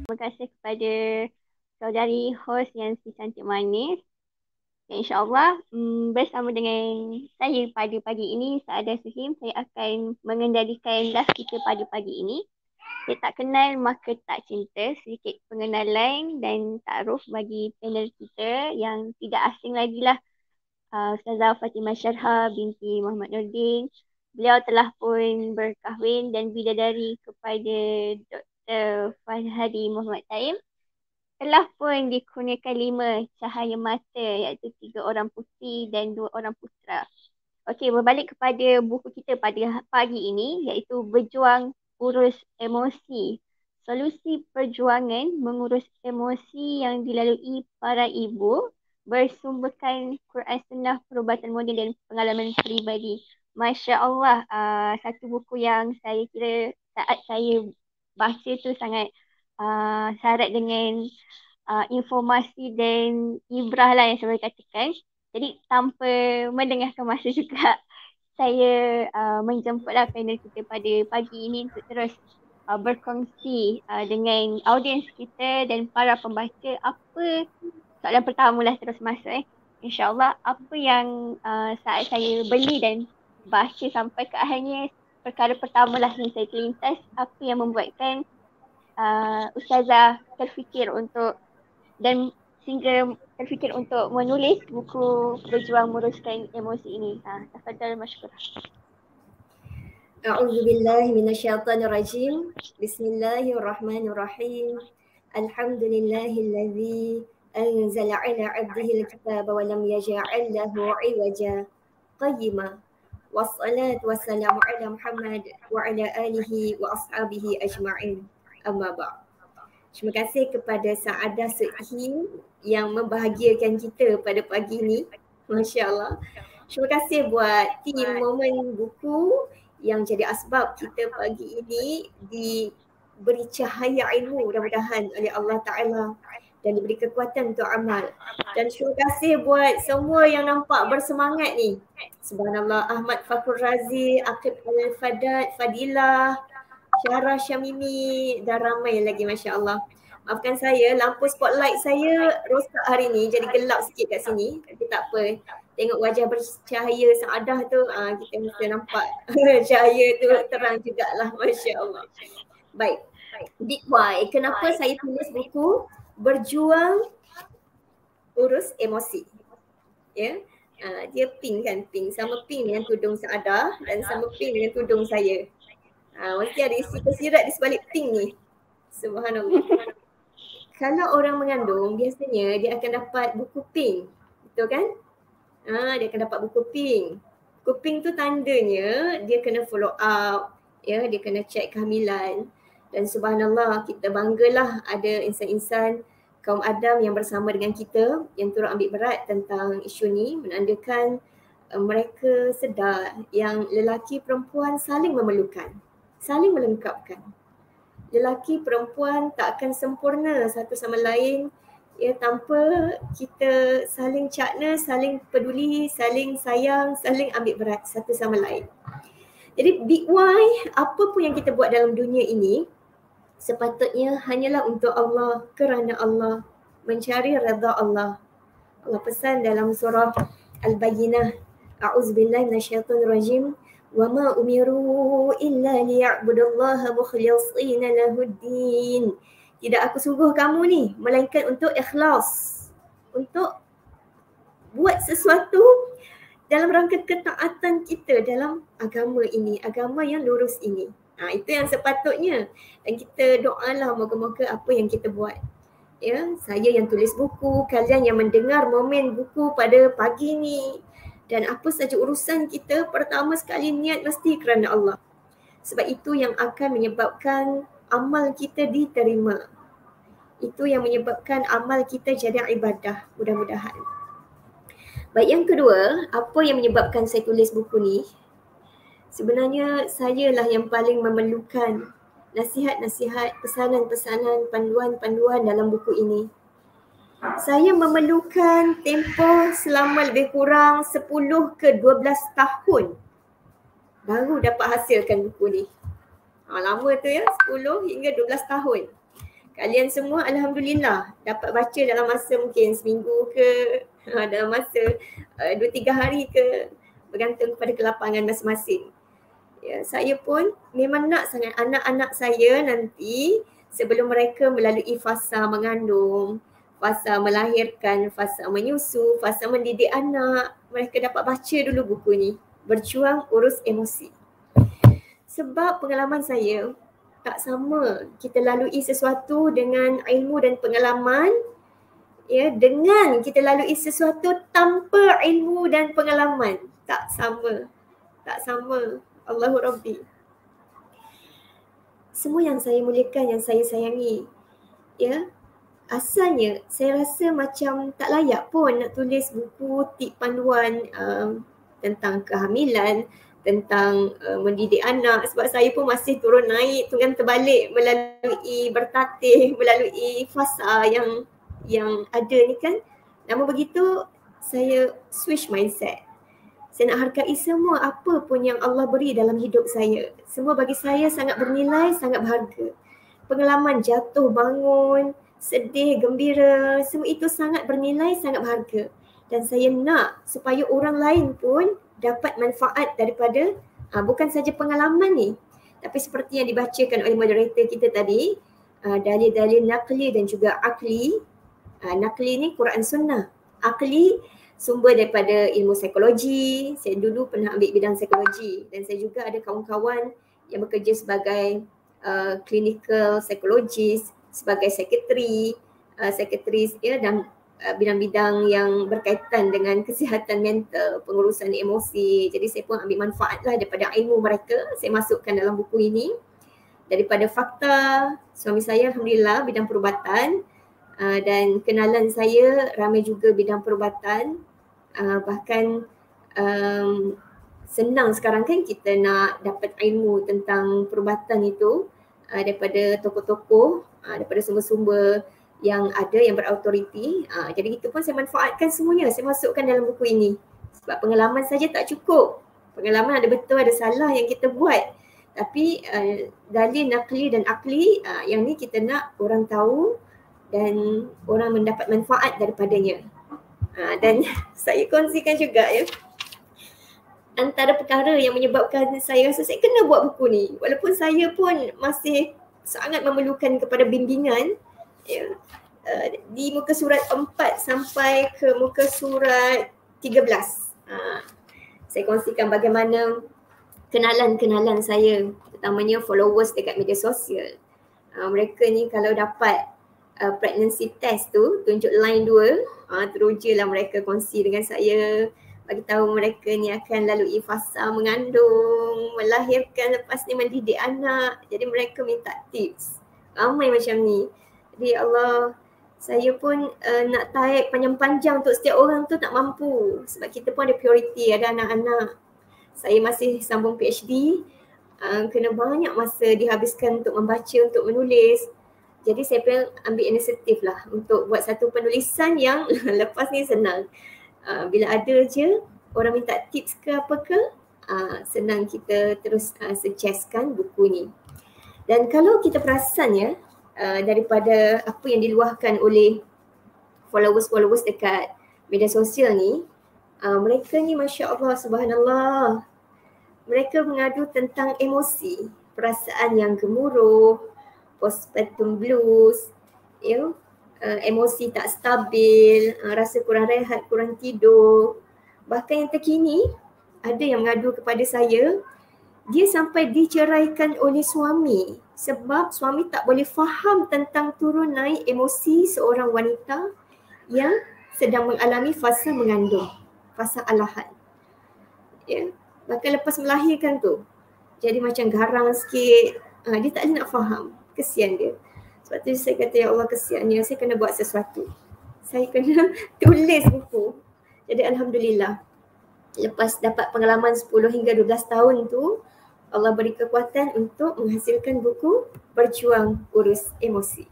Terima kasih kepada saudari host yang si cantik manis. Dan InsyaAllah bersama dengan saya pada pagi ini, Saadah Suhim, saya akan mengendalikan live kita pada pagi ini. Saya tak kenal maka tak cinta, sedikit pengenalan dan taaruf bagi panel kita yang tidak asing lagi lah. Ustazah Fatimah Syarha binti Muhammad Nordin. Beliau telah pun berkahwin dan bidadari kepada Dr. Fahadi Muhammad Taim. Telah pun dikurniakan 5 cahaya mata iaitu 3 orang putri dan 2 orang putra. Okey, berbalik kepada buku kita pada pagi ini iaitu Berjuang Urus Emosi. Solusi perjuangan mengurus emosi yang dilalui para ibu bersumberkan Quran Sunnah Perubatan Moden dan Pengalaman Peribadi. Masya Allah, satu buku yang saya kira saat saya baca tu sangat syarat dengan informasi dan ibrah lah yang saya boleh katakan. Jadi tanpa melengahkan masa juga, saya menjemputlah panel kita pada pagi ini untuk terus berkongsi dengan audiens kita dan para pembaca. Apa soalan pertama lah terus masuk InsyaAllah apa yang saat saya beli dan baca sampai ke akhirnya, perkara pertama lah yang saya terlintas, apa yang membuatkan Ustazah terfikir untuk dan sehingga terfikir untuk menulis buku Berjuang Muruskan Emosi ini. Tafadhal masykur. A'udzu billahi minasyaitonir rajim. Bismillahirrahmanirrahim. Alhamdulillahilladzi anzala 'ala 'abdihi al-kitaba wa lam yaj'al lahu 'iwaja. Qayyima. Wassalatu wassalamu 'ala Muhammad wa 'ala alihi wa ashabihi ajma'in. Amma ba'd. Terima kasih kepada Saadah Suhim yang membahagiakan kita pada pagi ini. Masya Allah. Terima kasih buat tim Momen Buku yang jadi asbab kita pagi ini diberi cahaya ilmu mudah-mudahan oleh Allah Ta'ala dan diberi kekuatan untuk amal. Dan terima kasih buat semua yang nampak bersemangat ni. Subhanallah, Ahmad Fakur Razi, Aqib Al-Fadat, Fadilah, Syarah Syamimi dan ramai lagi, Masya Allah. Maafkan saya, lampu spotlight saya rosak hari ni, jadi gelap sikit kat sini. Tapi tak apa, tengok wajah bercahaya Saadah tu, kita mesti nampak cahaya tu terang jugalah, Masya Allah. Baik, Big Why, kenapa saya tulis buku Berjuang Urus Emosi? Ya, dia pink kan, pink. Sama pink dengan tudung Saadah dan sama pink dengan tudung saya. Mesti ada isi kesirat di sebalik pink ni. Subhanallah. Kalau orang mengandung, biasanya dia akan dapat buku pink. Betul kan? Dia akan dapat buku pink. Buku pink tu tandanya dia kena follow up. Ya, dia kena cek kehamilan. Dan subhanallah, kita banggalah ada insan-insan kaum Adam yang bersama dengan kita yang turut ambil berat tentang isu ni, menandakan mereka sedar yang lelaki perempuan saling memerlukan, saling melengkapkan. Lelaki perempuan tak akan sempurna satu sama lain ya tanpa kita saling cakna, saling peduli, saling sayang, saling ambil berat satu sama lain. Jadi Big Why, apa pun yang kita buat dalam dunia ini sepatutnya hanyalah untuk Allah, kerana Allah, mencari redha Allah. Allah pesan dalam surah Al-Bayyinah, A'udzubillahi minasyaitonirrajim, wa ma umiru illa liya'budullaha mukhlishina lahuddin. Tidak aku suruh kamu ni melainkan untuk ikhlas, untuk buat sesuatu dalam rangka ketaatan kita dalam agama ini, agama yang lurus ini. Itu yang sepatutnya. Dan kita doalah moga-moga apa yang kita buat. Ya, saya yang tulis buku, kalian yang mendengar Momen Buku pada pagi ni, dan apa saja urusan kita, pertama sekali niat mesti kerana Allah. Sebab itu yang akan menyebabkan amal kita diterima. Itu yang menyebabkan amal kita jadi ibadah, mudah-mudahan. Baik, yang kedua, apa yang menyebabkan saya tulis buku ni? Sebenarnya sayalah yang paling memerlukan nasihat-nasihat, pesanan-pesanan, panduan-panduan dalam buku ini. Saya memerlukan tempoh selama lebih kurang 10 ke 12 tahun baru dapat hasilkan buku ni. Lama tu ya, 10 hingga 12 tahun. Kalian semua alhamdulillah dapat baca dalam masa mungkin seminggu ke, dalam masa 2-3 hari ke, bergantung kepada kelapangan masing-masing. Ya, saya pun memang nak sangat anak-anak saya nanti sebelum mereka melalui fasa mengandung, fasa melahirkan, fasa menyusu, fasa mendidik anak, mereka dapat baca dulu buku ni. Berjuang Urus Emosi. Sebab pengalaman saya tak sama kita lalui sesuatu dengan ilmu dan pengalaman, ya, dengan kita lalui sesuatu tanpa ilmu dan pengalaman. Tak sama. Tak sama. Allahu Rabbi. Semua yang saya muliakan, yang saya sayangi, ya, asalnya saya rasa macam tak layak pun nak tulis buku tip panduan tentang kehamilan, tentang mendidik anak, sebab saya pun masih turun naik, tunggang terbalik melalui bertatih, melalui fasa yang ada ni kan. Namun begitu saya switch mindset. Saya nak hargai semua apa pun yang Allah beri dalam hidup saya. Semua bagi saya sangat bernilai, sangat berharga. Pengalaman jatuh, bangun, sedih, gembira, semua itu sangat bernilai, sangat berharga. Dan saya nak supaya orang lain pun dapat manfaat daripada bukan saja pengalaman ni, tapi seperti yang dibacakan oleh moderator kita tadi, dalil-dalil naqli dan juga akli. Naqli ni Quran Sunnah. Akli sumber daripada ilmu psikologi. Saya dulu pernah ambil bidang psikologi dan saya juga ada kawan-kawan yang bekerja sebagai clinical psychologist, sebagai sekretaris ya, dan bidang-bidang yang berkaitan dengan kesihatan mental, pengurusan emosi. Jadi saya pun ambil manfaat lah daripada ilmu mereka. Saya masukkan dalam buku ini. Daripada fakta, suami saya alhamdulillah bidang perubatan, dan kenalan saya ramai juga bidang perubatan. Bahkan senang sekarang kan kita nak dapat ilmu tentang perubatan itu daripada tokoh-tokoh, daripada sumber-sumber yang ada yang berautoriti. Jadi itu pun saya manfaatkan semuanya, saya masukkan dalam buku ini. Sebab pengalaman saja tak cukup. Pengalaman ada betul, ada salah yang kita buat. Tapi dalil naqli dan akli, yang ni kita nak orang tahu dan orang mendapat manfaat daripadanya. Dan saya kongsikan juga ya, antara perkara yang menyebabkan saya rasa saya kena buat buku ni, walaupun saya pun masih sangat memerlukan kepada bimbingan ya, di muka surat 4 sampai ke muka surat 13. Saya kongsikan bagaimana kenalan-kenalan saya, terutamanya followers dekat media sosial. Mereka ni kalau dapat pregnancy test tu, tunjuk line 2, terujalah mereka kongsi dengan saya, bagi tahu mereka ni akan lalui fasa mengandung, melahirkan, lepas ni mendidik anak. Jadi mereka minta tips. Ramai macam ni. Jadi Allah, saya pun nak tarik panjang-panjang untuk setiap orang tu tak mampu. Sebab kita pun ada prioriti, ada anak-anak. Saya masih sambung PhD, kena banyak masa dihabiskan untuk membaca, untuk menulis. Jadi saya pun ambil inisiatif lah untuk buat satu penulisan yang lepas ni senang. Bila ada je orang minta tips ke apa ke, senang kita terus suggestkan buku ni. Dan kalau kita perasan ya, daripada apa yang diluahkan oleh followers-followers dekat media sosial ni, mereka ni Masya Allah, Subhanallah, mereka mengadu tentang emosi, perasaan yang gemuruh, postpartum blues, ya, emosi tak stabil, rasa kurang rehat, kurang tidur. Bahkan yang terkini, ada yang mengadu kepada saya, dia sampai diceraikan oleh suami sebab suami tak boleh faham tentang turun naik emosi seorang wanita yang sedang mengalami fasa mengandung, fasa alahan. Ya, bahkan lepas melahirkan tu, jadi macam garang sikit, dia tak boleh nak faham. Kesian dia. Sebab tu saya kata, ya Allah kesiannya, saya kena buat sesuatu. Saya kena tulis buku. Jadi alhamdulillah, lepas dapat pengalaman 10 hingga 12 tahun tu, Allah beri kekuatan untuk menghasilkan buku Berjuang Urus Emosi.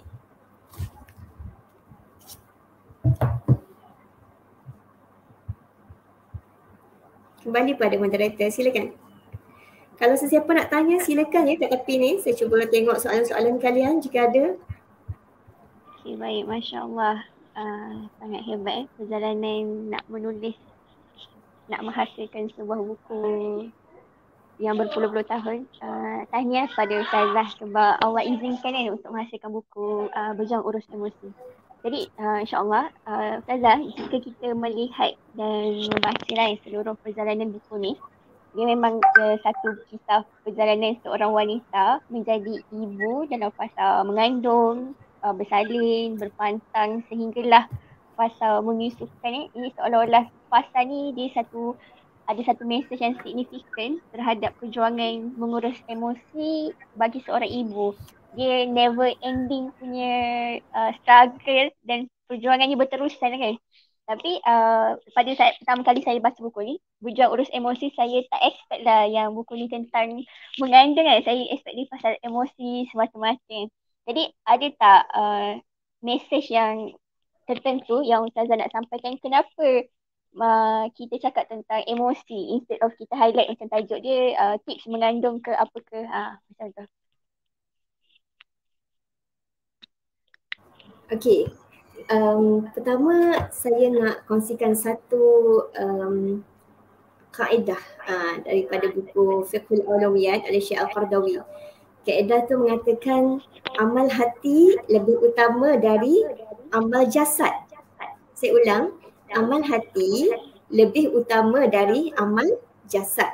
Kembali pada moderator, silakan. Kalau sesiapa nak tanya, silakan ya kat tepi ni. Saya cuba tengok soalan-soalan kalian jika ada. Okay, baik. Masya Allah. Sangat hebat perjalanan nak menulis, nak menghasilkan sebuah buku yang berpuluh-puluh tahun. Tahniah pada Ustazah sebab Allah izinkan kan untuk menghasilkan buku Berjuang Urus Emosi. Jadi insyaAllah Ustazah, jika kita melihat dan membaca seluruh perjalanan buku ni, dia memang satu kisah perjalanan seorang wanita menjadi ibu dalam fasa mengandung, bersalin, berpantang sehinggalah fasa menyusukan ni. Ini seolah-olah fasa ni dia ada satu mesej yang signifikan terhadap perjuangan mengurus emosi bagi seorang ibu. Dia never ending punya struggle dan perjuangannya berterusan kan. Tapi pada saat pertama kali saya baca buku ni, Berjuang Urus Emosi, saya tak expect lah yang buku ni tentang mengandung kan. Saya expect dia pasal emosi semacam-macam. Jadi ada tak mesej yang tertentu yang Ustazah nak sampaikan kenapa kita cakap tentang emosi instead of kita highlight macam tajuk dia tips mengandung ke apa ke macam tu. Okey. Pertama saya nak kongsikan satu kaedah daripada buku Fiqhul Awlawiyat oleh Syekh Al-Qardawi. Kaedah tu mengatakan amal hati lebih utama dari amal jasad. Saya ulang, amal hati lebih utama dari amal jasad.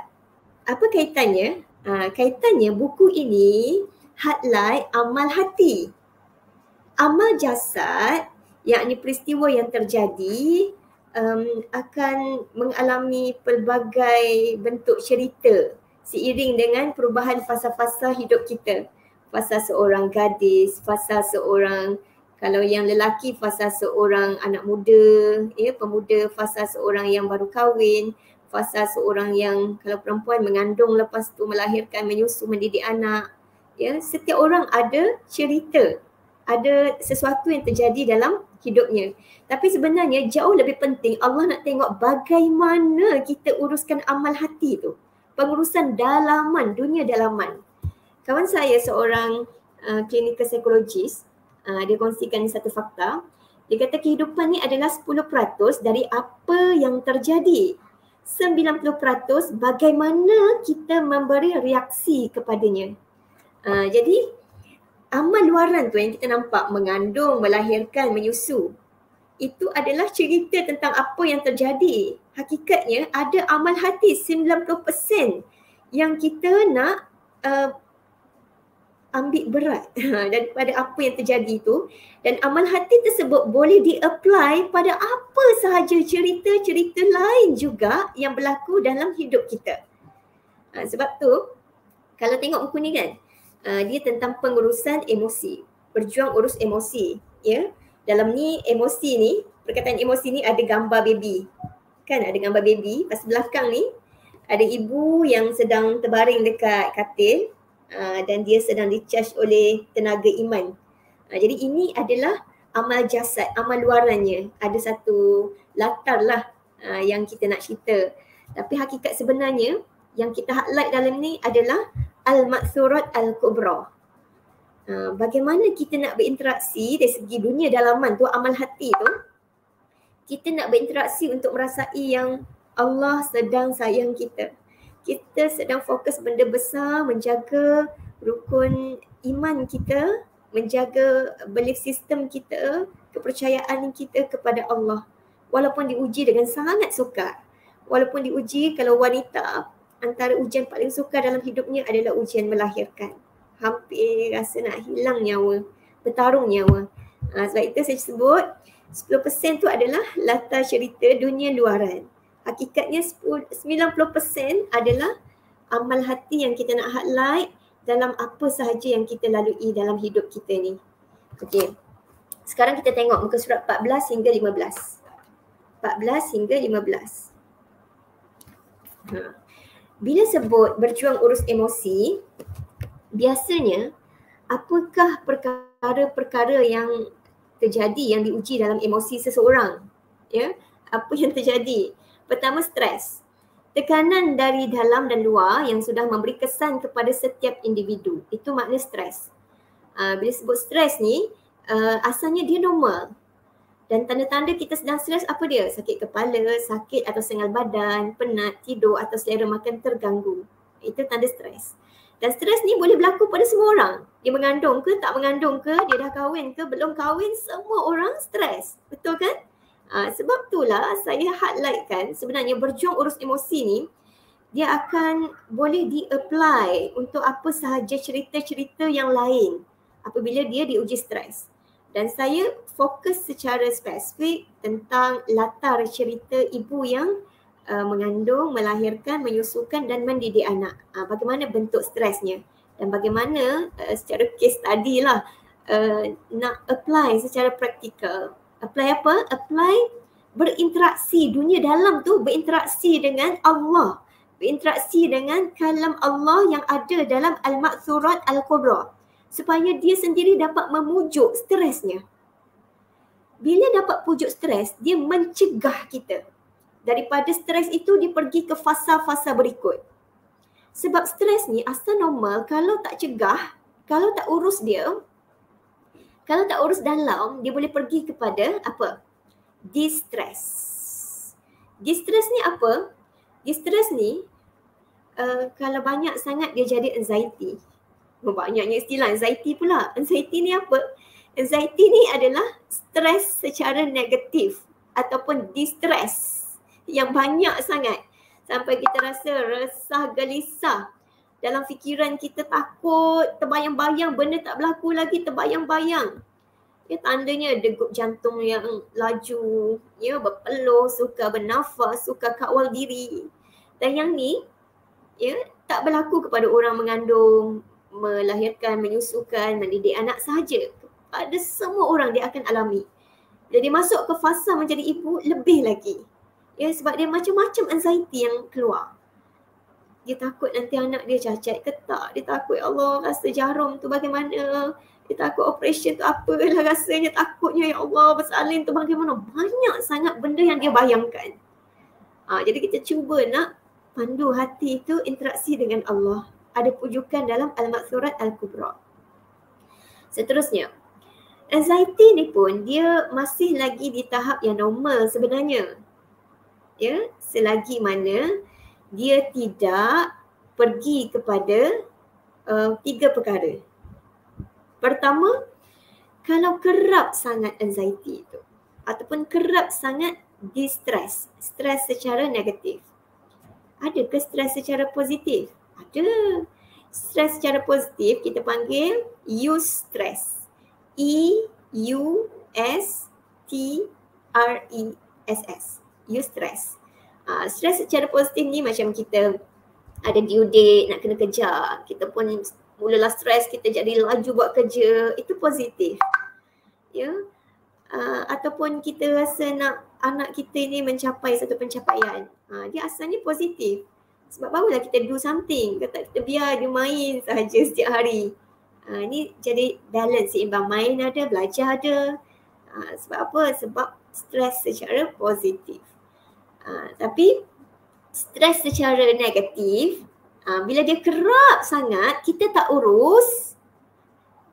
Apa kaitannya? Kaitannya buku ini highlight amal hati. Amal jasad, yakni peristiwa yang terjadi akan mengalami pelbagai bentuk cerita seiring dengan perubahan fasa-fasa hidup kita. Fasa seorang gadis, fasa seorang, kalau yang lelaki fasa seorang anak muda, pemuda, fasa seorang yang baru kahwin, fasa seorang yang kalau perempuan mengandung lepas tu melahirkan, menyusu, mendidik anak. Setiap orang ada cerita, ada sesuatu yang terjadi dalam hidupnya. Tapi sebenarnya jauh lebih penting Allah nak tengok bagaimana kita uruskan amal hati tu. Pengurusan dalaman, dunia dalaman. Kawan saya seorang clinical psychologist, dia kongsikan satu fakta. Dia kata kehidupan ni adalah 10% dari apa yang terjadi. 90% bagaimana kita memberi reaksi kepadanya. Jadi amal luaran tu yang kita nampak, mengandung, melahirkan, menyusu, itu adalah cerita tentang apa yang terjadi. Hakikatnya ada amal hati 90% yang kita nak ambil berat daripada apa yang terjadi itu. Dan amal hati tersebut boleh di-apply pada apa sahaja cerita-cerita lain juga yang berlaku dalam hidup kita. Sebab tu kalau tengok buku ni kan, dia tentang pengurusan emosi, berjuang urus emosi. Dalam ni emosi ni, perkataan emosi ni ada gambar baby. Kan ada gambar baby, pas belakang ni ada ibu yang sedang terbaring dekat katil dan dia sedang di-charge oleh tenaga iman. Jadi ini adalah amal jasad, amal luarannya. Ada satu latar lah yang kita nak cerita. Tapi hakikat sebenarnya yang kita highlight dalam ni adalah al-ma'thurat al-kubra. Bagaimana kita nak berinteraksi dari segi dunia dalaman tu, amal hati tu. Kita nak berinteraksi untuk merasai yang Allah sedang sayang kita. Kita sedang fokus benda besar, menjaga rukun iman kita, menjaga belief system kita, kepercayaan kita kepada Allah. Walaupun diuji dengan sangat sukar. Walaupun diuji, kalau wanita, antara ujian paling sukar dalam hidupnya adalah ujian melahirkan. Hampir rasa nak hilang nyawa, bertarung nyawa. Sebab itu saya sebut 10% tu adalah latar cerita dunia luaran. Hakikatnya 90% adalah amal hati yang kita nak highlight dalam apa sahaja yang kita lalui dalam hidup kita ni. Okey. Sekarang kita tengok muka surat 14 hingga 15. 14 hingga 15. Bila sebut berjuang urus emosi, biasanya apakah perkara-perkara yang terjadi, yang diuji dalam emosi seseorang? Apa yang terjadi? Pertama, stres. Tekanan dari dalam dan luar yang sudah memberi kesan kepada setiap individu. Itu makna stres. Bila sebut stres ni, asalnya dia normal. Dan tanda-tanda kita sedang stres apa dia? Sakit kepala, sakit atau sengal badan, penat, tidur atau selera makan terganggu. Itu tanda stres. Dan stres ni boleh berlaku pada semua orang. Dia mengandung ke, tak mengandung ke, dia dah kahwin ke, belum kahwin, semua orang stres. Betul kan? Sebab itulah saya highlightkan sebenarnya berjuang urus emosi ni, dia akan boleh di-apply untuk apa sahaja cerita-cerita yang lain apabila dia diuji stres. Dan saya fokus secara spesifik tentang latar cerita ibu yang mengandung, melahirkan, menyusukan dan mendidik anak. Bagaimana bentuk stresnya dan bagaimana secara case study lah nak apply secara praktikal. Apply apa? Apply berinteraksi. Dunia dalam tu berinteraksi dengan Allah. Berinteraksi dengan kalam Allah yang ada dalam Al-Ma'thurat Al-Kubra. Supaya dia sendiri dapat memujuk stresnya. Bila dapat pujuk stres, dia mencegah kita. Daripada stres itu, dia pergi ke fasa-fasa berikut. Sebab stres ni asal normal, kalau tak cegah, kalau tak urus dia, kalau tak urus dalam, dia boleh pergi kepada apa? Distress. Distress ni apa? Distress ni, kalau banyak sangat dia jadi anxiety. Banyaknya istilah anxiety pula. Anxiety ni apa? Anxiety ni adalah stres secara negatif ataupun distress yang banyak sangat. Sampai kita rasa resah, gelisah. Dalam fikiran kita takut, terbayang-bayang benda tak berlaku lagi, terbayang-bayang. Ya, tandanya degup jantung yang laju, ya, berpeluh, suka bernafas, suka kawal diri. Dan yang ni, ya, tak berlaku kepada orang mengandung, melahirkan, menyusukan, mendidik anak sahaja. Pada semua orang dia akan alami. Jadi masuk ke fasa menjadi ibu lebih lagi. Ya, sebab dia macam-macam anxiety yang keluar. Dia takut nanti anak dia cacat ke tak. Dia takut Allah rasa jarum tu bagaimana. Dia takut operation tu apalah rasanya. Takutnya ya Allah bersalin tu bagaimana. Banyak sangat benda yang dia bayangkan. Jadi kita cuba nak pandu hati itu interaksi dengan Allah. Ada pujukan dalam Al-Ma'thurat Al-Kubra. Seterusnya, anxiety ni pun dia masih lagi di tahap yang normal sebenarnya. Ya, selagi mana dia tidak pergi kepada 3 perkara. Pertama, kalau kerap sangat anxiety itu ataupun kerap sangat distress, stres secara negatif. Adakah stres secara positif? Ada. Stres secara positif kita panggil eustress. E-U-S-T-R-E-S-S. Eustress. Stres secara positif ni macam kita ada due date, nak kena kejar. Kita pun mulalah stres, kita jadi laju buat kerja. Itu positif. Ya. Ataupun kita rasa nak anak kita ni mencapai satu pencapaian. Dia asalnya positif. Sebab barulah kita do something. Kata kita biar dia main sahaja setiap hari. Ini jadi balance, seimbang. Main ada, belajar ada. Sebab apa? Sebab stres secara positif. Tapi stres secara negatif, bila dia kerap sangat, kita tak urus,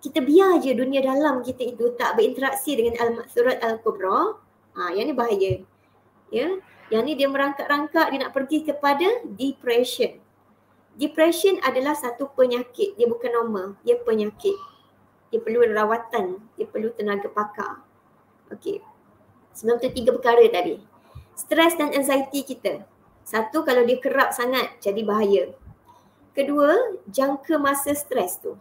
kita biar je dunia dalam kita itu tak berinteraksi dengan Al-Ma'thurat Al-Kubra, yang ni bahaya. Ya, yang ni dia merangkak-rangkak, dia nak pergi kepada depression. Depression adalah satu penyakit, dia bukan normal, dia penyakit. Dia perlu rawatan, dia perlu tenaga pakar. Okey. Sebelum tu 3 perkara tadi. Stres dan anxiety kita. Satu, kalau dia kerap sangat jadi bahaya. Kedua, jangka masa stres tu.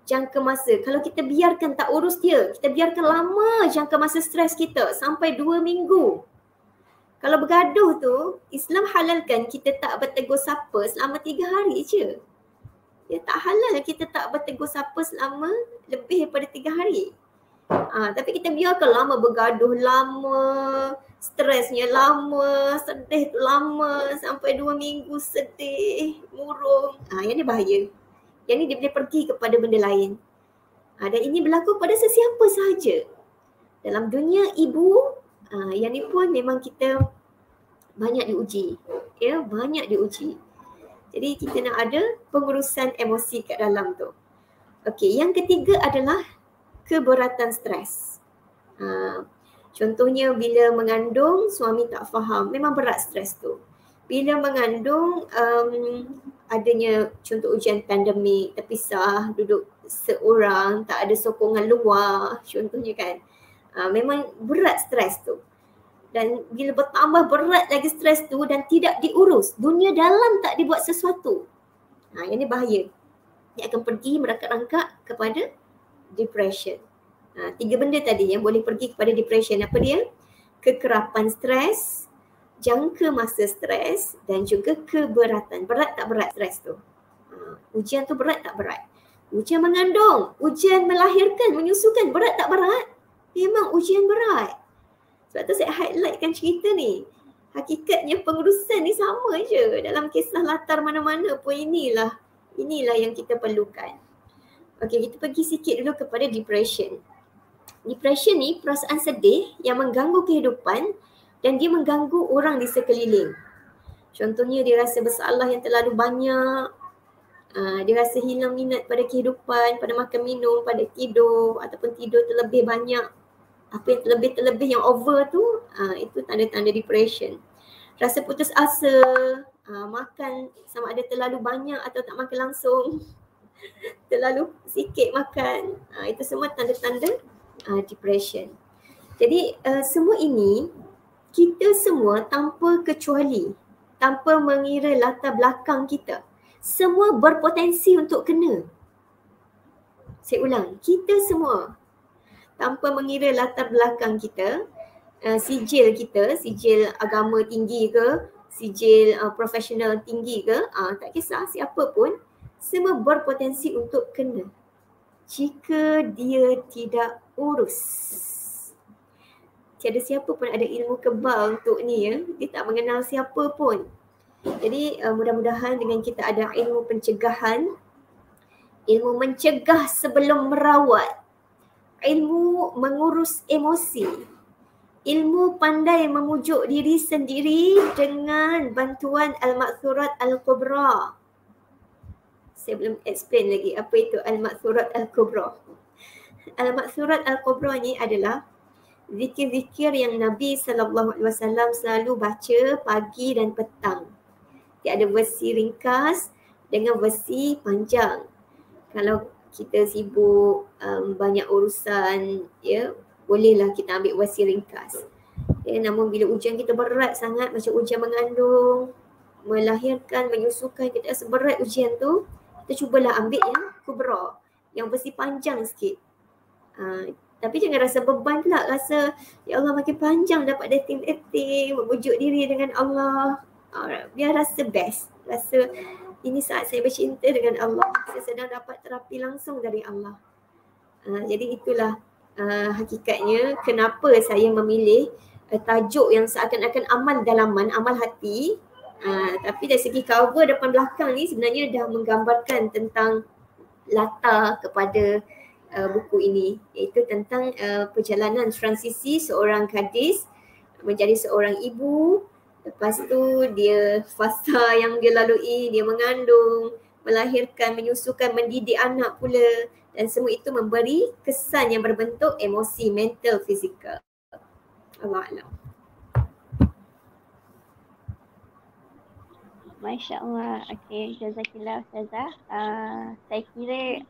Jangka masa, kalau kita biarkan tak urus dia, kita biarkan lama jangka masa stres kita sampai 2 minggu. Kalau bergaduh tu, Islam halalkan kita tak bertegur sapa selama 3 hari je. Ya, tak halal kita tak bertegur sapa selama lebih daripada 3 hari. Tapi kita biarkan lama bergaduh, lama, stresnya lama, sedih tu lama, sampai 2 minggu sedih, murung. Yang ni bahaya. Yang ni dia boleh pergi kepada benda lain. Dan ini berlaku pada sesiapa sahaja. Dalam dunia ibu, yang ni pun memang kita banyak diuji. Ya, banyak diuji. Jadi kita nak ada pengurusan emosi kat dalam tu. Okey, yang ketiga adalah keberatan stres. Contohnya bila mengandung, suami tak faham, memang berat stres tu. Bila mengandung, adanya contoh ujian pandemik, terpisah, duduk seorang, tak ada sokongan luar, contohnya kan. Memang berat stres tu. Dan bila bertambah berat lagi stres tu dan tidak diurus, dunia dalam tak dibuat sesuatu. Yang ni bahaya. Dia akan pergi merangkak-rangkak kepada depression. 3 benda tadi yang boleh pergi kepada depression. Apa dia? Kekerapan stres, jangka masa stres dan juga keberatan. Berat tak berat stres tu? Ujian tu berat tak berat? Ujian mengandung, ujian melahirkan, menyusukan, berat tak berat? Memang ujian berat. Sebab tu saya highlightkan cerita ni. Hakikatnya pengurusan ni sama je. Dalam kisah latar mana-mana pun inilah yang kita perlukan. Okey, kita pergi sikit dulu kepada depression. Depression ni perasaan sedih yang mengganggu kehidupan dan dia mengganggu orang di sekeliling. Contohnya dia rasa bersalah yang terlalu banyak, dia rasa hilang minat pada kehidupan, pada makan minum, pada tidur ataupun tidur terlebih banyak. Apa yang terlebih-terlebih yang over tu, itu tanda-tanda depression. Rasa putus asa, makan sama ada terlalu banyak atau tak makan langsung, terlalu sikit makan, itu semua tanda-tanda depression. Jadi semua ini kita semua tanpa kecuali, tanpa mengira latar belakang kita, semua berpotensi untuk kena. Saya ulang, kita semua tanpa mengira latar belakang kita, sijil kita, sijil agama tinggi ke, sijil profesional tinggi ke, tak kisah siapa pun, semua berpotensi untuk kena jika dia tidak urus. Tiada siapa pun ada ilmu kebal untuk ni ya, dia tak mengenal siapa pun. Jadi mudah-mudahan dengan kita ada ilmu pencegahan, ilmu mencegah sebelum merawat, ilmu mengurus emosi, ilmu pandai memujuk diri sendiri dengan bantuan Al-Ma'thurat Al-Kubra. Saya belum explain lagi apa itu Al-Ma'thurat Al-Kubra. Al-Ma'thurat Al-Kubra ni adalah zikir-zikir yang Nabi SAW selalu baca pagi dan petang. Dia ada versi ringkas dengan versi panjang. Kalau kita sibuk, banyak urusan, ya, bolehlah kita ambil versi ringkas. Ya, namun bila ujian kita berat sangat, macam ujian mengandung, melahirkan, menyusukan, kita rasa berat ujian tu, kita cubalah ambil yang kubra, yang versi panjang sikit. Tapi jangan rasa beban pula, rasa ya Allah makin panjang dapat dating, memujuk diri dengan Allah. Biar rasa best, rasa ini saat saya bercinta dengan Allah, saya sedang dapat terapi langsung dari Allah. Jadi itulah hakikatnya kenapa saya memilih tajuk yang seakan-akan amal dalaman, amal hati. Tapi dari segi cover depan belakang ni sebenarnya dah menggambarkan tentang latar kepada buku ini, iaitu tentang perjalanan transisi seorang gadis menjadi seorang ibu. Lepas tu dia fasa yang dia lalui, dia mengandung, melahirkan, menyusukan, mendidik anak pula, dan semua itu memberi kesan yang berbentuk emosi, mental, fizikal. Allah Alam. Masya Allah. Okay, jazakillah Ustazah. Saya kira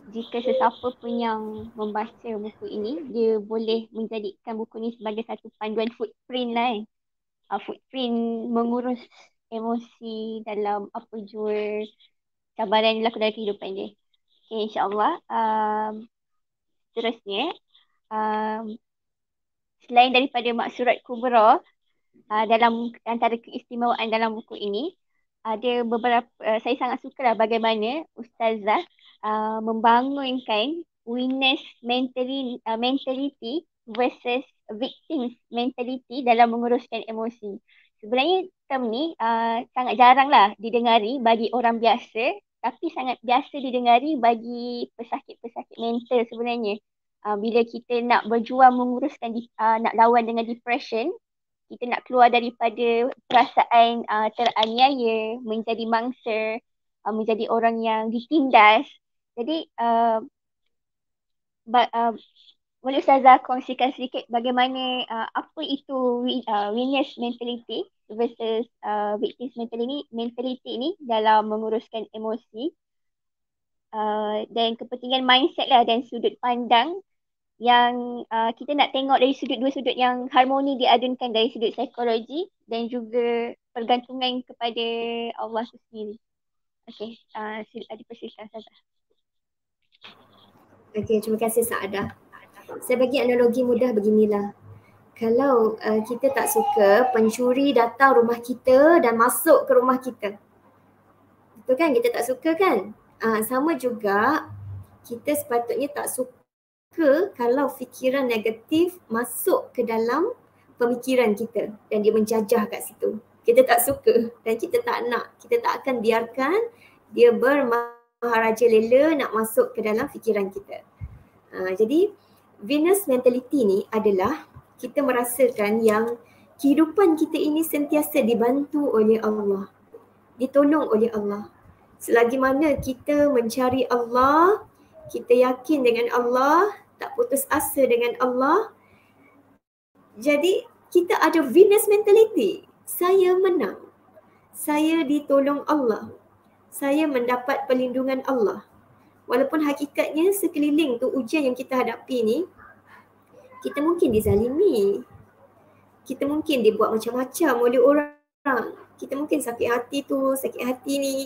jika sesiapa pun yang membaca buku ini, dia boleh menjadikan buku ini sebagai satu panduan footprint lah footprint mengurus emosi dalam apa jua cabaran yang berlaku dalam kehidupan dia. Okay, insyaAllah. Seterusnya, selain daripada Maksurat Kubra, dalam antara keistimewaan dalam buku ini, ada beberapa, saya sangat suka lah bagaimana Ustazah membangunkan winners mentality versus victims mentality dalam menguruskan emosi. Sebenarnya term ni sangat jarang lah didengari bagi orang biasa, tapi sangat biasa didengari bagi pesakit-pesakit mental sebenarnya. Bila kita nak berjuang menguruskan, nak lawan dengan depression, kita nak keluar daripada perasaan teraniaya, menjadi mangsa, menjadi orang yang ditindas. Jadi boleh Ustazah kongsikan sedikit bagaimana apa itu winners mentality versus victims mentality ini dalam menguruskan emosi dan kepentingan mindset lah dan sudut pandang yang kita nak tengok dari dua sudut yang harmoni diadunkan dari sudut psikologi dan juga pergantungan kepada Allah itu sendiri. Okey, dipersilakan Ustazah. Okey, terima kasih Saadah. Saya bagi analogi mudah beginilah. Kalau kita tak suka pencuri datang rumah kita dan masuk ke rumah kita. Betul kan? Kita tak suka kan? Sama juga kita sepatutnya tak suka kalau fikiran negatif masuk ke dalam pemikiran kita dan dia menjajah kat situ. Kita tak suka dan kita tak nak. Kita tak akan biarkan dia bermaharaja lela nak masuk ke dalam fikiran kita. Jadi Venus mentality ni adalah kita merasakan yang kehidupan kita ini sentiasa dibantu oleh Allah, ditolong oleh Allah. Selagi mana kita mencari Allah, kita yakin dengan Allah, tak putus asa dengan Allah, jadi kita ada Venus mentality. Saya menang. Saya ditolong Allah. Saya mendapat perlindungan Allah. Walaupun hakikatnya sekeliling tu ujian yang kita hadapi ni, kita mungkin dizalimi. Kita mungkin dibuat macam-macam oleh orang. Kita mungkin sakit hati tu, sakit hati ni.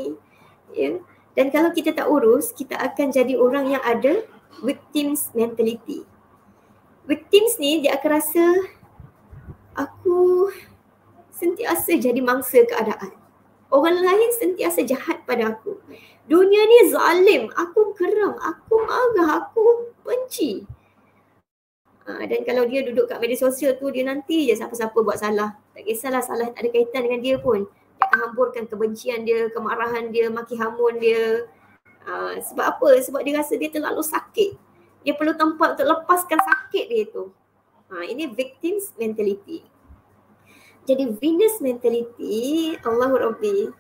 Ya. Dan kalau kita tak urus, kita akan jadi orang yang ada victims mentality. Victims ni dia akan rasa aku sentiasa jadi mangsa keadaan. Orang lain sentiasa jahat pada aku. Dunia ni zalim, aku geram, aku marah, aku benci. Dan kalau dia duduk kat media sosial tu, dia nanti je siapa-siapa buat salah. Tak kisahlah salah tak ada kaitan dengan dia pun. Dia akan hamburkan kebencian dia, kemarahan dia, maki hamun dia. Sebab apa? Sebab dia rasa dia terlalu sakit. Dia perlu tempat untuk lepaskan sakit dia tu. Ini victims mentality. Jadi Venus mentality, Allahu Rabbi,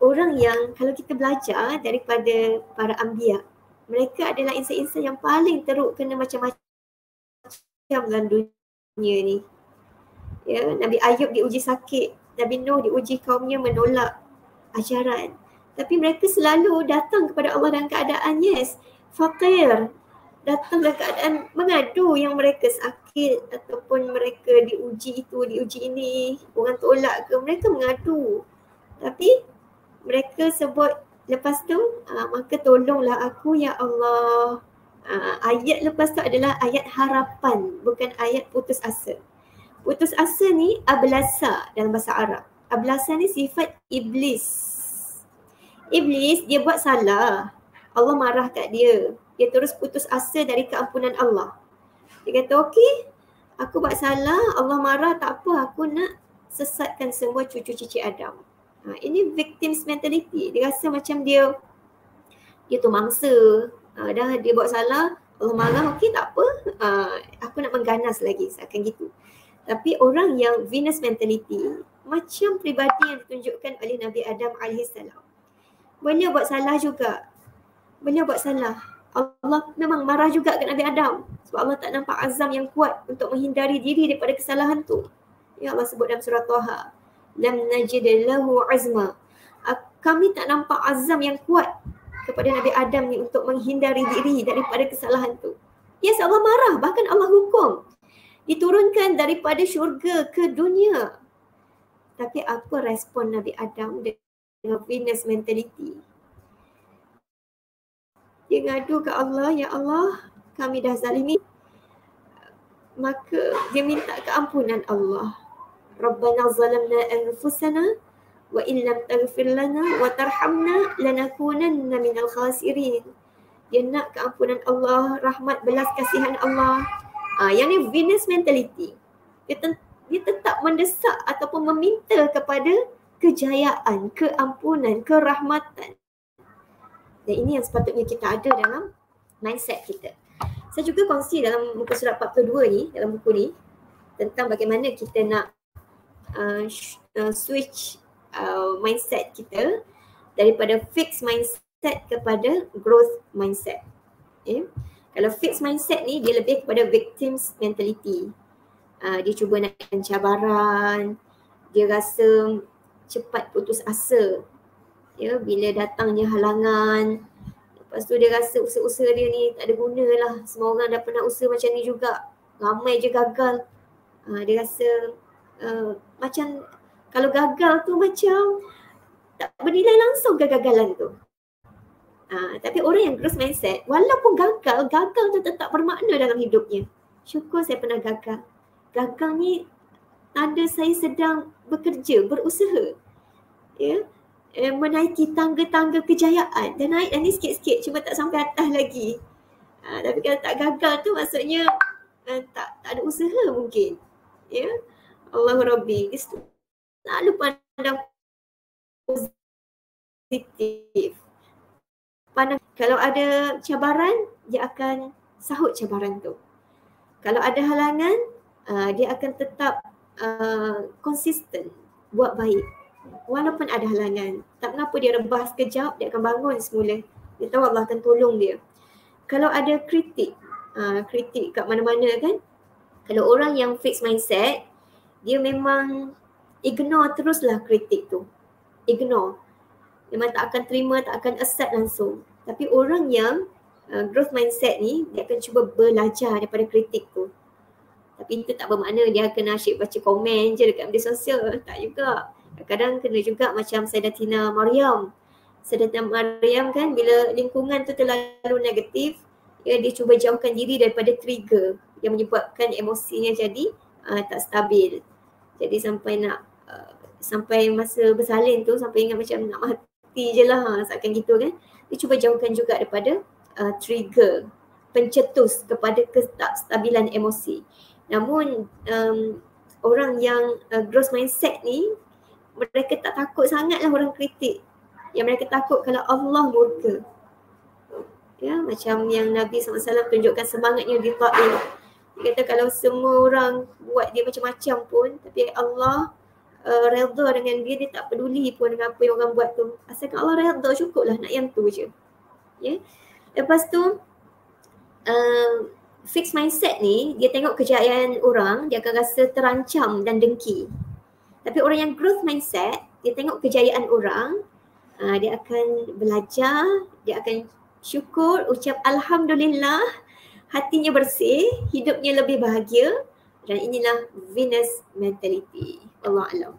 orang yang kalau kita belajar daripada para anbiya, mereka adalah insan-insan yang paling teruk kena macam-macam dalam dunia ni. Ya, Nabi Ayub diuji sakit, Nabi Nuh diuji kaumnya menolak ajaran. Tapi mereka selalu datang kepada Allah dalam keadaan fakir. Datang dalam keadaan mengadu yang mereka sakit ataupun mereka diuji itu, diuji ini, orang tolak ke, mereka mengadu. Tapi mereka sebut lepas tu, maka tolonglah aku ya Allah. Ayat lepas tu adalah ayat harapan, bukan ayat putus asa. Putus asa ni ablasa dalam bahasa Arab. Ablasa ni sifat iblis. Iblis dia buat salah, Allah marah kat dia. Dia terus putus asa dari keampunan Allah. Dia kata okey, aku buat salah, Allah marah, tak apa, aku nak sesatkan semua cucu-cuci Adam. Ini victims mentality. Dia rasa macam dia tu mangsa. Dah dia buat salah, Allah marah, okey tak apa, aku nak mengganas lagi, seakan gitu. Tapi orang yang Venus mentality, macam peribadi yang ditunjukkan oleh Nabi Adam AS. Beliau buat salah juga. Beliau buat salah. Allah memang marah juga kat Nabi Adam. Sebab Allah tak nampak azam yang kuat untuk menghindari diri daripada kesalahan tu. Ya Allah sebut dalam surah Taha. Lam najid lahu azma. Kami tak nampak azam yang kuat kepada Nabi Adam ni untuk menghindari diri daripada kesalahan tu. Yes, Allah marah. Bahkan Allah hukum. Diturunkan daripada syurga ke dunia. Tapi apa respon Nabi Adam dengan Venus mentality? Dia ngadu ke Allah, ya Allah, kami dah zalimi. Maka dia minta keampunan Allah. Rabbana zalamna anfusana wa in lam taghfir lana wa tarhamna lanakunanna minal khasirin. Dia nak keampunan Allah, rahmat belas kasihan Allah. Yang ni Venus mentality. Dia tetap mendesak ataupun meminta kepada kejayaan, keampunan, kerahmatan. Dan ini yang sepatutnya kita ada dalam mindset kita. Saya juga kongsi dalam muka surat 42 ni, dalam buku ni, tentang bagaimana kita nak switch mindset kita daripada fixed mindset kepada growth mindset. Okay? Kalau fixed mindset ni dia lebih kepada victims mentality. Dia cuba naikkan cabaran, dia rasa cepat putus asa. Ya, bila datangnya halangan, lepas tu dia rasa usaha-usaha dia ni tak ada guna lah. Semua orang dah pernah usaha macam ni juga. Ramai je gagal. Dia rasa macam kalau gagal tu macam tak bernilai langsung kegagalan tu. Tapi orang yang growth mindset, walaupun gagal tu tetap bermakna dalam hidupnya. Syukur saya pernah gagal. Gagal ni tanda saya sedang bekerja, berusaha. Ya. Menaiki tangga-tangga kejayaan. Dan naik ni sikit-sikit, cuma tak sampai atas lagi. Tapi kalau tak gagal tu maksudnya tak ada usaha mungkin. Ya. Allahu Rabbi. Dia selalu pandang positif. Kalau ada cabaran, dia akan sahut cabaran tu. Kalau ada halangan, dia akan tetap konsisten buat baik. Walaupun ada halangan, tak kenapa dia rebah sekejap, dia akan bangun semula. Dia tahu Allah akan tolong dia. Kalau ada kritik kat mana-mana kan, kalau orang yang fixed mindset, dia memang ignore teruslah kritik tu. Ignore. Memang tak akan terima, tak akan accept langsung. Tapi orang yang growth mindset ni, dia akan cuba belajar daripada kritik tu. Tapi itu tak bermakna dia akan asyik baca komen je dekat media sosial. Tak juga. Kadang-kadang kena juga macam Sayyidatina Maryam. Sayyidatina Maryam kan, bila lingkungan tu terlalu negatif, dia cuba jauhkan diri daripada trigger yang menyebabkan emosinya jadi tak stabil. Jadi sampai masa bersalin tu, sampai ingat macam nak mati je lah, seakan gitu kan. Dia cuba jauhkan juga daripada trigger, pencetus kepada kestabilan emosi. Namun orang yang growth mindset ni, mereka tak takut sangat lah orang kritik. Yang mereka takut kalau Allah murka. Ya, macam yang Nabi SAW tunjukkan semangatnya di Taif. Dia kata kalau semua orang buat dia macam-macam pun, tapi Allah redha dengan dia, dia tak peduli pun dengan apa yang orang buat tu. Asalkan Allah redha, cukuplah, nak yang tu je. Ya. Lepas tu fixed mindset ni, dia tengok kejayaan orang, dia akan rasa terancam dan dengki. Tapi orang yang growth mindset, dia tengok kejayaan orang, dia akan belajar, dia akan syukur, ucap Alhamdulillah, hatinya bersih, hidupnya lebih bahagia. Dan inilah Venus mentality. Allah Alam.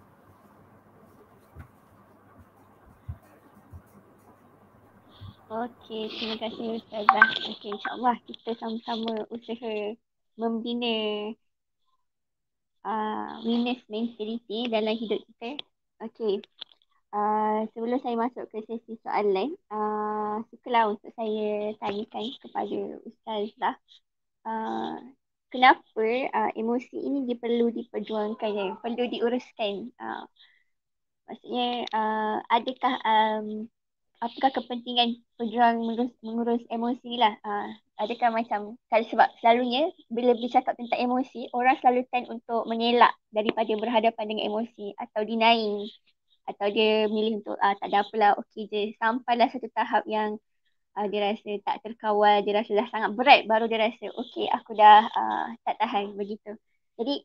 Okey, terima kasih Ustazah. Okey, insyaAllah kita sama-sama usaha membina Venus mentality dalam hidup kita. Okey, sebelum saya masuk ke sesi soalan, sukalah untuk saya tanyakan kepada Ustazah, kenapa emosi ini perlu diperjuangkan, perlu diuruskan? Maksudnya, adakah apakah kepentingan pejuang mengurus emosi lah? Adakah macam, sebab selalunya bila bercakap tentang emosi, orang selalu tend untuk mengelak daripada berhadapan dengan emosi atau denying, atau dia milih untuk tak ada apalah, okey je, sampailah satu tahap yang dia rasa tak terkawal, dia rasa dah sangat berat, baru dia rasa okey aku dah tak tahan begitu. Jadi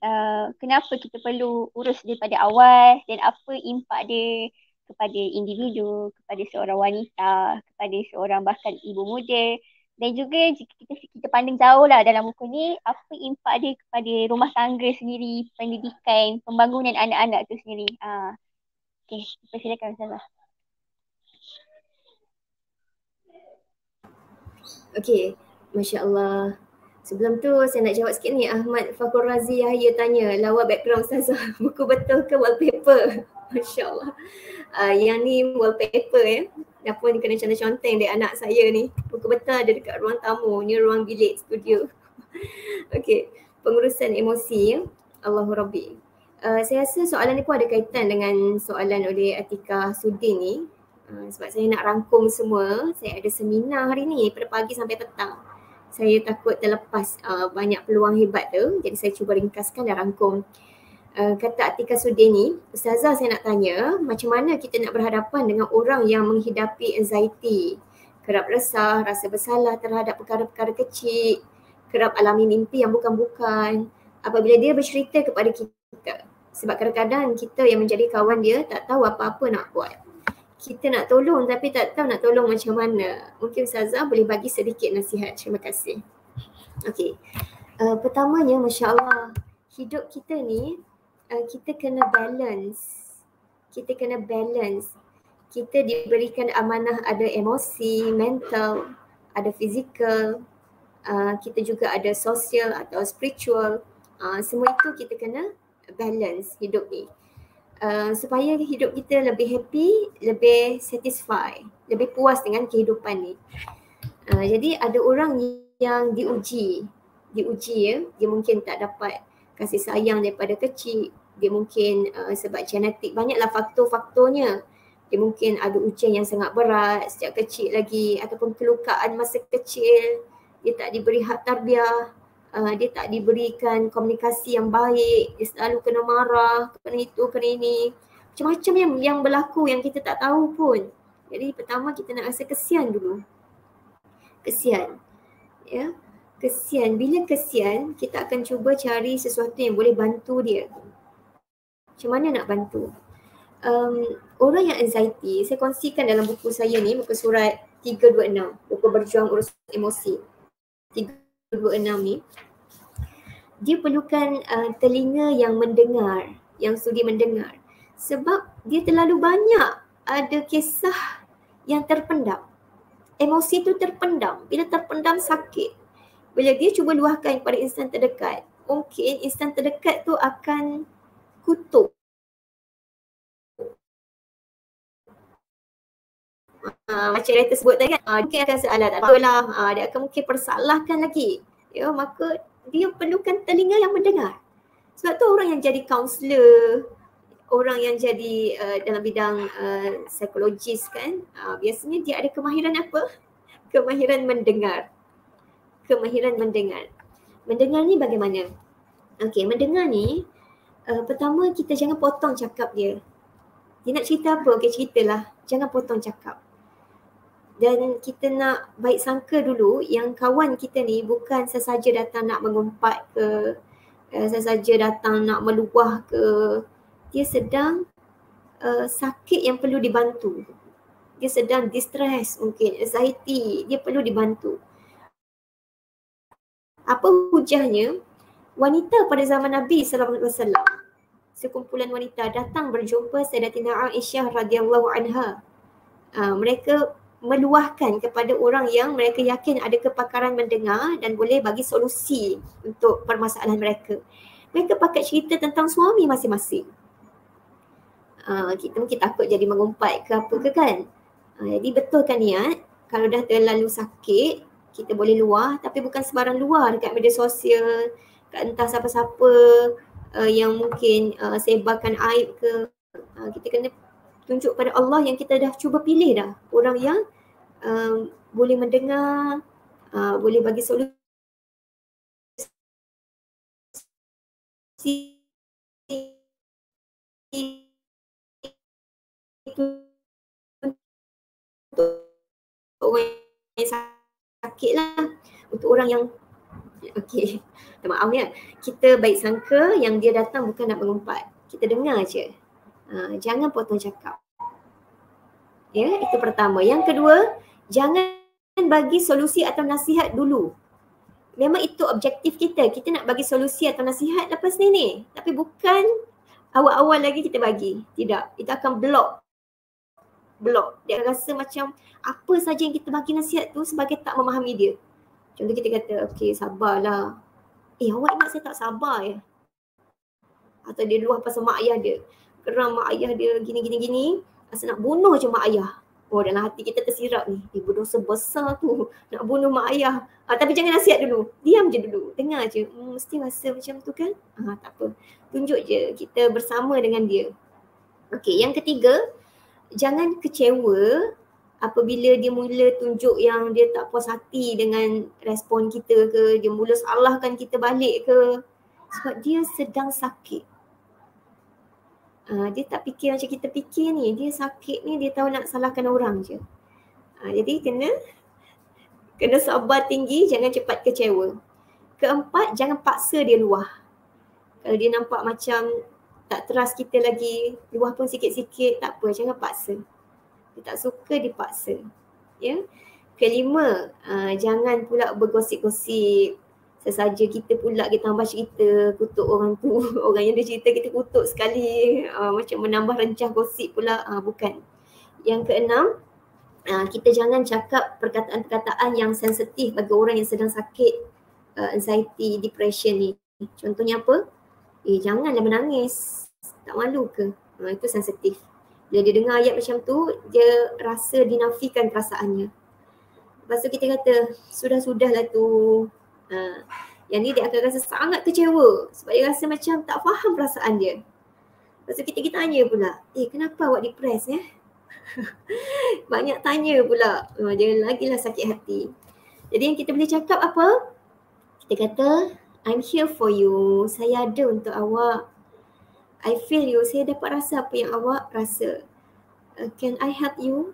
kenapa kita perlu urus daripada awal, dan apa impak dia kepada individu, kepada seorang wanita, kepada seorang bahkan ibu muda, dan juga jika kita pandang jauh lah dalam buku ni, apa impak dia kepada rumah tangga sendiri, pendidikan, pembangunan anak-anak tu sendiri. Okey, silakan Ustazah. Okey, Masya Allah. Sebelum tu saya nak jawab sikit ni. Ahmad Fakhur Razi Yahya tanya, lawa background Ustazah, buku betul ke wallpaper? Masya Allah. Yang ni wallpaper ya. Dah pun kena conteng dek anak saya ni. Buku betul ada dekat ruang tamu. Ni ruang bilik studio. Okey, pengurusan emosi ya. Allahu Rabbi. Saya rasa soalan ni pun ada kaitan dengan soalan oleh Atika Sudin ni. Sebab saya nak rangkum semua. Saya ada seminar hari ni pada pagi sampai petang. Saya takut terlepas banyak peluang hebat tu. Jadi saya cuba ringkaskan dan rangkum. Kata Atika Sudin ni, Ustazah saya nak tanya, macam mana kita nak berhadapan dengan orang yang menghidapi anxiety, kerap resah, rasa bersalah terhadap perkara-perkara kecil, kerap alami mimpi yang bukan-bukan apabila dia bercerita kepada kita. Sebab kadang-kadang kita yang menjadi kawan dia tak tahu apa-apa nak buat. Kita nak tolong tapi tak tahu nak tolong macam mana. Mungkin Ustazah boleh bagi sedikit nasihat. Terima kasih. Okey. Pertamanya, Masya Allah, hidup kita ni kita kena balance. Kita kena balance. Kita diberikan amanah, ada emosi, mental, ada fizikal, kita juga ada sosial atau spiritual. Semua itu kita kena balance hidup ni. Supaya hidup kita lebih happy, lebih satisfy, lebih puas dengan kehidupan ni. Jadi ada orang yang diuji ya, dia mungkin tak dapat kasih sayang daripada kecil, dia mungkin sebab genetik, banyaklah faktor-faktornya. Dia mungkin ada ujian yang sangat berat sejak kecil lagi, ataupun kelukaan masa kecil, dia tak diberi hak tarbiyah, dia tak diberikan komunikasi yang baik, dia selalu kena marah, kena itu, kena ini, macam-macam yang berlaku yang kita tak tahu pun. Jadi pertama kita nak rasa kesian dulu. Kesian, ya, kesian. Bila kesian, kita akan cuba cari sesuatu yang boleh bantu dia. Macam mana nak bantu? Orang yang anxiety, saya kongsikan dalam buku saya ni, muka surat 326, buku berjuang urus emosi 326 ni, dia perlukan telinga yang mendengar, yang sudi mendengar. Sebab dia terlalu banyak ada kisah yang terpendam. Emosi tu terpendam. Bila terpendam sakit. Bila dia cuba luahkan kepada insan terdekat, mungkin insan terdekat tu akan kutuk. Macam yang tersebut tadi kan, mungkin akan salah, tak apalah, dia akan mungkin persalahkan lagi. Ya, maka dia perlukan telinga yang mendengar. Sebab tu orang yang jadi kaunselor, orang yang jadi dalam bidang psikologis kan, biasanya dia ada kemahiran apa? Kemahiran mendengar. Kemahiran mendengar. Mendengar ni bagaimana? Okey, mendengar ni pertama kita jangan potong cakap dia. Dia nak cerita apa? Okey, ceritalah. Jangan potong cakap. Dan kita nak baik sangka dulu yang kawan kita ni bukan sesaja datang nak mengumpat ke, sesaja datang nak meluah ke. Dia sedang sakit yang perlu dibantu. Dia sedang distress mungkin, anxiety, dia perlu dibantu. Apa hujahnya? Wanita pada zaman Nabi SAW, sekumpulan wanita datang berjumpa Sayyidatina Aisyah radhiyallahu anha. Mereka meluahkan kepada orang yang mereka yakin ada kepakaran mendengar dan boleh bagi solusi untuk permasalahan mereka. Mereka pakat cerita tentang suami masing-masing. Kita mungkin takut jadi mengumpat ke apa ke kan. Jadi betulkan niat, kalau dah terlalu sakit, kita boleh luah, tapi bukan sebarang luah dekat media sosial, kat entah siapa-siapa yang mungkin sebarkan aib ke. Kita kena tunjuk pada Allah yang kita dah cuba pilih dah. Orang yang boleh mendengar, boleh bagi solusi untuk orang yang sakit lah, untuk orang yang okey, maaf ya, kita baik sangka yang dia datang bukan nak mengumpat, kita dengar je, jangan potong cakap. Ya, itu pertama. Yang kedua, jangan bagi solusi atau nasihat dulu. Memang itu objektif kita nak bagi solusi atau nasihat lepas ni, tapi bukan awal-awal lagi kita bagi. Tidak, itu akan block. Dia akan rasa macam apa saja yang kita bagi nasihat tu sebagai tak memahami dia. Contoh kita kata, okey sabarlah. Awak ingat saya tak sabar ya? Atau dia luah pasal mak ayah dia. Geram mak ayah dia gini. Rasa nak bunuh je mak ayah. Dalam hati kita tersirap ni. Berdosa besar tu. Nak bunuh mak ayah. Tapi jangan nasihat dulu. Diam je dulu. Dengar je. Mesti rasa macam tu kan? Tak apa. Tunjuk je. Kita bersama dengan dia. Okey, yang ketiga. Jangan kecewa apabila dia mula tunjuk yang dia tak puas hati dengan respon kita ke. Dia mula salahkan kita balik ke. Sebab dia sedang sakit. Dia tak fikir macam kita fikir ni. Dia sakit ni, dia tahu nak salahkan orang je. Jadi kena sabar tinggi, jangan cepat kecewa. Keempat, jangan paksa dia luah. Kalau dia nampak macam tak trust kita lagi, luah pun sikit-sikit, tak apa, jangan paksa. Dia tak suka, dipaksa. Ya. Kelima, jangan pula bergosip-gosip. Sesaja kita pula kita tambah cerita, kutuk orang tu. Orang yang dia cerita kita kutuk sekali. Macam menambah rencah gosip pula. Bukan. Yang keenam, kita jangan cakap perkataan-perkataan yang sensitif bagi orang yang sedang sakit anxiety, depression ni. Contohnya apa? Janganlah menangis. Tak malu ke? Itu sensitif. Bila dia dengar ayat macam tu, dia rasa dinafikan perasaannya. Lepas tu kita kata, sudah-sudahlah tu. Yang ni dia akan rasa sangat kecewa sebab dia rasa macam tak faham perasaan dia. Lepas tu kita tanya pula, kenapa awak depressed ya? Banyak tanya pula, dia lagilah sakit hati. Jadi yang kita boleh cakap apa? Kita kata, I'm here for you. Saya ada untuk awak. I feel you. Saya dapat rasa apa yang awak rasa. Can I help you?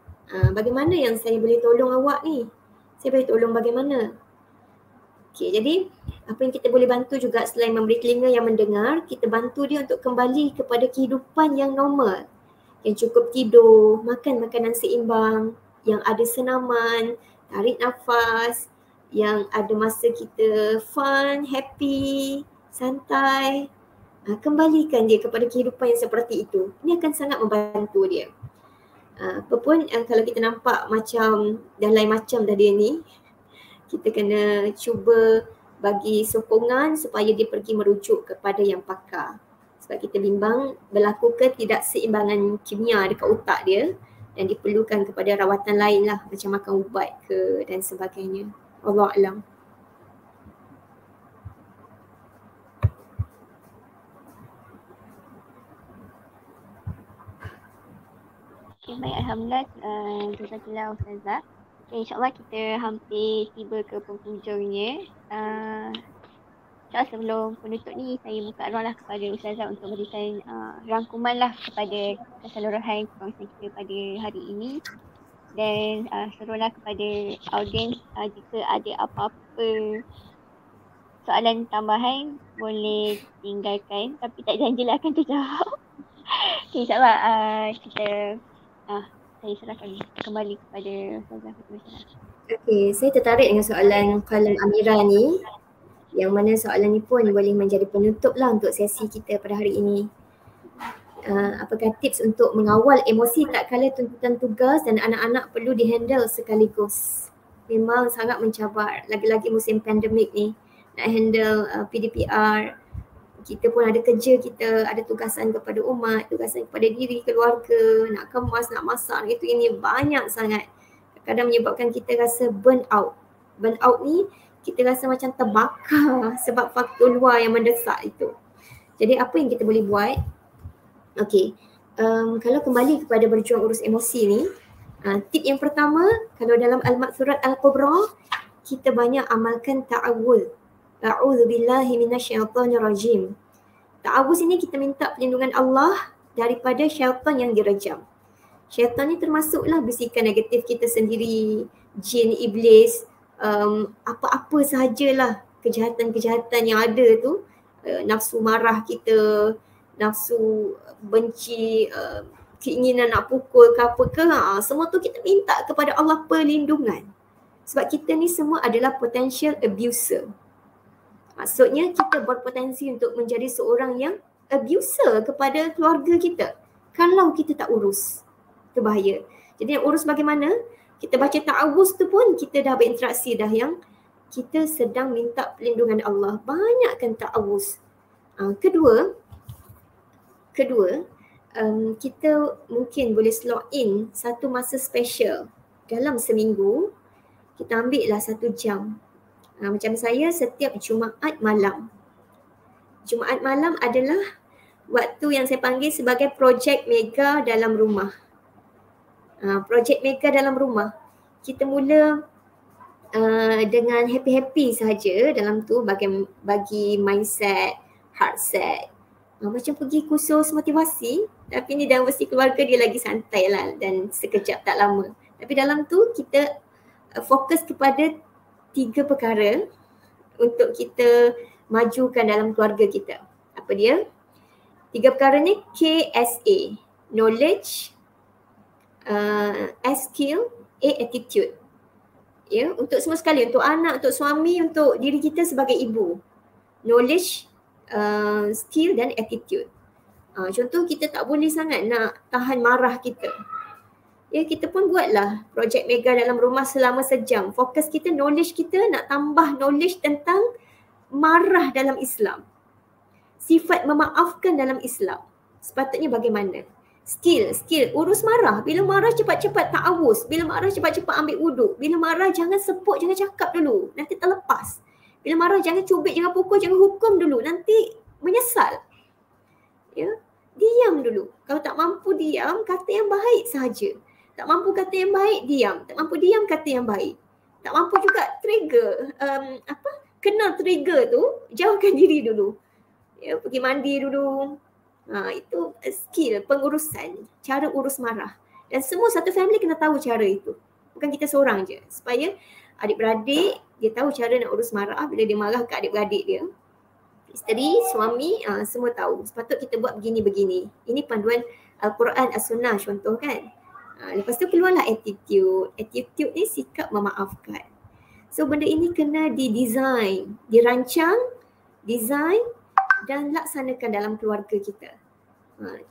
Bagaimana yang saya boleh tolong awak ni? Saya boleh tolong bagaimana? Okay, jadi apa yang kita boleh bantu juga selain memberi telinga yang mendengar, kita bantu dia untuk kembali kepada kehidupan yang normal. Yang cukup tidur, makan makanan seimbang, yang ada senaman, tarik nafas, yang ada masa kita fun, happy, santai. Kembalikan dia kepada kehidupan yang seperti itu. Ini akan sangat membantu dia. Apapun kalau kita nampak macam dah lain macam dah dia ni, kita kena cuba bagi sokongan supaya dia pergi merujuk kepada yang pakar. Sebab kita bimbang berlaku ketidakseimbangan kimia dekat otak dia dan diperlukan kepada rawatan lain lah, macam makan ubat ke dan sebagainya. Wallahu a'lam. Okay, baik, Alhamdulillah. Jazakallah Ustazah. Okay, InsyaAllah kita hampir tiba ke penghujungnya. Sebelum penutup ni, saya buka ruang lah kepada Ustazah untuk memberikan rangkuman lah kepada keseluruhan perkongsian kita pada hari ini. Dan serulah kepada audiens jika ada apa-apa soalan tambahan boleh tinggalkan, tapi tak janjilah akan terjawab. Okay, InsyaAllah saya serahkan kembali kepada Ustazah Fatimah. Okay, saya tertarik dengan soalan Qalam Amira ni, yang mana soalan ni pun boleh menjadi penutup lah untuk sesi kita pada hari ini. Apakah tips untuk mengawal emosi tak kala tuntutan tugas dan anak-anak perlu dihandle sekaligus? Memang sangat mencabar, lagi-lagi musim pandemik ni, nak handle PDPR. Kita pun ada kerja, kita ada tugasan kepada umat, tugasan kepada diri, keluarga, nak kemas, nak masak, itu ini banyak sangat. Kadang menyebabkan kita rasa burn out. Burn out ni kita rasa macam terbakar sebab faktor luar yang mendesak itu. Jadi apa yang kita boleh buat? Okey, kalau kembali kepada berjuang urus emosi ni, tip yang pertama, kalau dalam Al-Ma'thurat Al-Kubra, kita banyak amalkan ta'awudz. A'udzubillahi minasyaitonirrajim. Ta'awudz ini kita minta perlindungan Allah daripada syaitan yang direjam. Syaitan ni termasuklah bisikan negatif kita sendiri, jin, iblis, apa-apa sahajalah kejahatan-kejahatan yang ada tu, nafsu marah kita, nafsu benci, keinginan nak pukul ke apa ke, semua tu kita minta kepada Allah perlindungan. Sebab kita ni semua adalah potential abuser. Maksudnya kita berpotensi untuk menjadi seorang yang abuser kepada keluarga kita kalau kita tak urus. Itu bahaya. Jadi yang urus bagaimana? Kita baca ta'awuz tu pun kita dah berinteraksi dah yang kita sedang minta perlindungan Allah. Banyakkan ta'awuz. Kedua, kita mungkin boleh slot in satu masa special dalam seminggu. Kita ambil lah 1 jam. Macam saya setiap Jumaat malam. Jumaat malam adalah waktu yang saya panggil sebagai projek mega dalam rumah. Projek mega dalam rumah. Kita mula dengan happy-happy sahaja dalam tu, bagi mindset, heart set. Macam pergi kursus motivasi, tapi ni dalam versi keluarga dia lagi santai lah dan sekejap tak lama. Tapi dalam tu kita fokus kepada 3 perkara untuk kita majukan dalam keluarga kita. Apa dia? 3 perkara ni KSA. Knowledge, S skill, A attitude. Ya, untuk semua sekali, untuk anak, untuk suami, untuk diri kita sebagai ibu. Knowledge, skill dan attitude. Contoh kita tak boleh sangat nak tahan marah kita. Ya, kita pun buatlah projek Mega dalam rumah selama sejam. Fokus kita, knowledge kita nak tambah knowledge tentang marah dalam Islam. Sifat memaafkan dalam Islam. Sepatutnya bagaimana? Skill, urus marah. Bila marah cepat-cepat ta'awuz. Bila marah cepat-cepat ambil wuduk. Bila marah jangan sepuk, jangan cakap dulu. Nanti terlepas. Bila marah jangan cubit, jangan pukul, jangan hukum dulu. Nanti menyesal. Ya, diam dulu. Kalau tak mampu diam, kata yang baik sahaja. Tak mampu kata yang baik, diam. Tak mampu diam, kata yang baik. Tak mampu juga trigger. Kenal trigger tu, jauhkan diri dulu. Ya, pergi mandi dulu. Itu skill pengurusan, cara urus marah. Dan semua satu family kena tahu cara itu. Bukan kita seorang je. Supaya adik-beradik dia tahu cara nak urus marah bila dia marah ke adik-beradik dia. Isteri, suami, semua tahu. Sepatut kita buat begini-begini. Ini panduan Al-Quran, As-Sunnah contoh kan. Lepas tu keluarlah attitude. Attitude ni sikap memaafkan. So benda ini kena didesign, dirancang, design dan laksanakan dalam keluarga kita.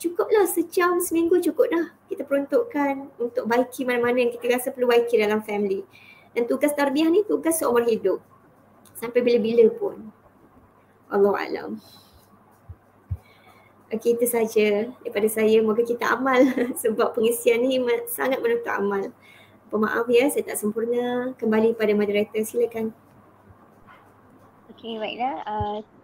Cukuplah sejam, seminggu cukup dah. Kita peruntukkan untuk baiki mana-mana yang kita rasa perlu baiki dalam family. Dan tugas tarbiyah ni tugas seumur hidup. Sampai bila-bila pun. Allahu'alam. Okey, itu saja daripada saya. Moga kita amal sebab pengisian ni sangat menuntut amal. Pemaaf ya, saya tak sempurna. Kembali pada moderator, silakan. Okey, baiklah.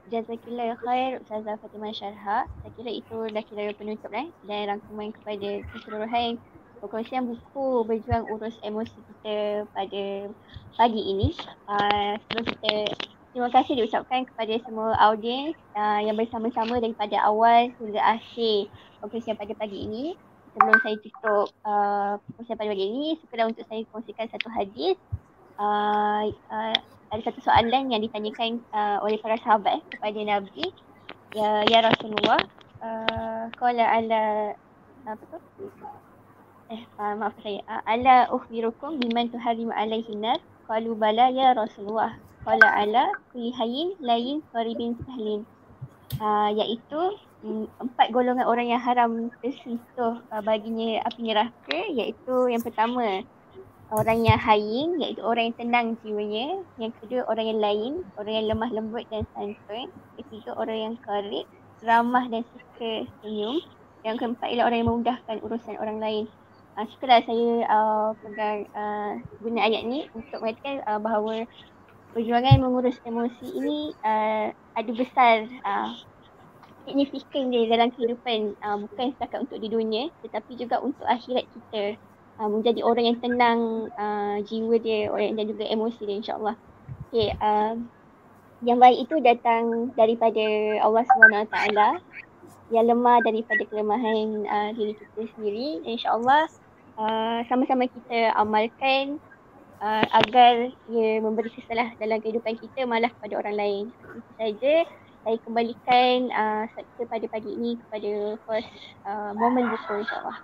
Jazakillah khair Ustazah Fatimah Syarha. Saya kira itu dah kira penutup dan rangkuman kepada keseluruhan perkongsian buku Berjuang Urus Emosi kita pada pagi ini. Sebelum kita, terima kasih diucapkan kepada semua audiens yang bersama-sama daripada awal hingga akhir perkongsian pada pagi ini. Sebelum saya tutup perkongsian pada pagi ini, sekadar untuk saya kongsikan satu hadis. Ada satu soalan yang ditanyakan oleh para sahabat kepada Nabi, ya Rasulullah, qala ala maaf saya, ala ukhbirukum biman tuharrimu alaihi nar, qalu bala ya Rasulullah, qala ala kulli hayyin layyin qaribin sahlin. Iaitu 4 golongan orang yang haram tersentuh baginya api neraka, iaitu yang pertama orang yang hayyin, iaitu orang yang tenang jiwanya. Yang kedua orang yang lain, orang yang lemah lembut dan santun. Ketiga orang yang karib, ramah dan suka senyum. Yang keempat ialah orang yang memudahkan urusan orang lain. Suka'lah saya pegang guna ayat ni untuk mengatakan bahawa perjuangan mengurus emosi ini ada besar signifikan dia dalam kehidupan, bukan setakat untuk di dunia tetapi juga untuk akhirat kita. Menjadi orang yang tenang jiwa dia dan juga emosi dia, insyaAllah. Okay, yang baik itu datang daripada Allah SWT, yang lemah daripada kelemahan diri kita sendiri. InsyaAllah sama-sama kita amalkan agar ia memberi kesalah dalam kehidupan kita, malah kepada orang lain. Itu saja. Saya kembalikan pada pagi ini kepada host momen buku, insyaAllah.